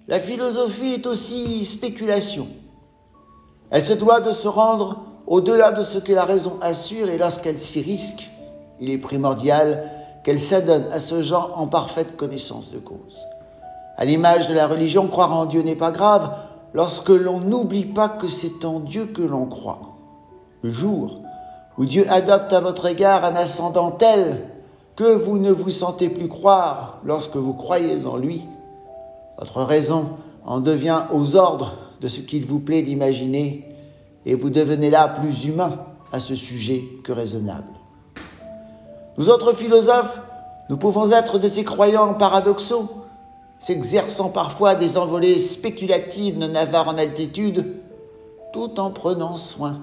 La philosophie est aussi spéculation. Elle se doit de se rendre au-delà de ce que la raison assure, et lorsqu'elle s'y risque, il est primordial qu'elle s'adonne à ce genre en parfaite connaissance de cause. À l'image de la religion, croire en Dieu n'est pas grave lorsque l'on n'oublie pas que c'est en Dieu que l'on croit. Le jour où Dieu adopte à votre égard un ascendant tel que vous ne vous sentez plus croire lorsque vous croyez en lui, votre raison en devient aux ordres de ce qu'il vous plaît d'imaginer, et vous devenez là plus humain à ce sujet que raisonnable. Nous autres philosophes, nous pouvons être de ces croyants paradoxaux, s'exerçant parfois des envolées spéculatives non avares en altitude, tout en prenant soin,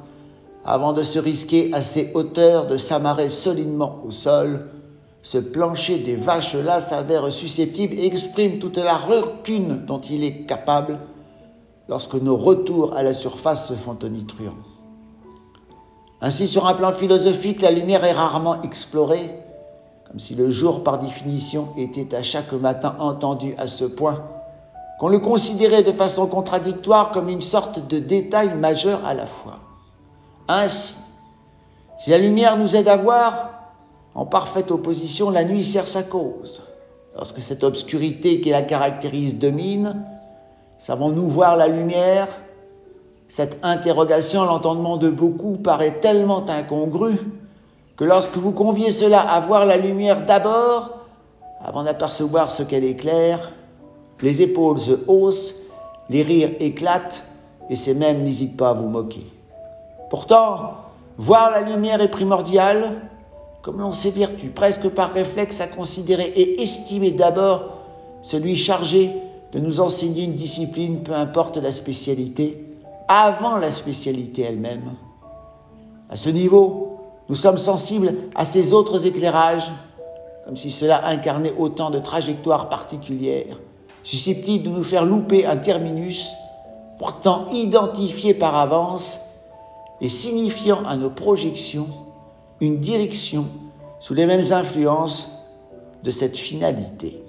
avant de se risquer à ces hauteurs, de s'amarrer solidement au sol. Ce plancher des vaches-là s'avère susceptible et exprime toute la rancune dont il est capable lorsque nos retours à la surface se font tonitruants. Ainsi, sur un plan philosophique, la lumière est rarement explorée, comme si le jour, par définition, était à chaque matin entendu à ce point qu'on le considérait de façon contradictoire comme une sorte de détail majeur à la fois. Ainsi, si la lumière nous aide à voir, en parfaite opposition, la nuit sert sa cause. Lorsque cette obscurité qui la caractérise domine, savons-nous voir la lumière ? Cette interrogation à l'entendement de beaucoup paraît tellement incongrue que lorsque vous conviez cela à voir la lumière d'abord, avant d'apercevoir ce qu'elle éclaire, les épaules se haussent, les rires éclatent, et ces mêmes n'hésitent pas à vous moquer. Pourtant, voir la lumière est primordial, comme l'on s'évertue presque par réflexe à considérer et estimer d'abord celui chargé de nous enseigner une discipline, peu importe la spécialité, avant la spécialité elle-même. À ce niveau, nous sommes sensibles à ces autres éclairages, comme si cela incarnait autant de trajectoires particulières, susceptibles de nous faire louper un terminus, pourtant identifié par avance et signifiant à nos projections une direction sous les mêmes influences de cette finalité.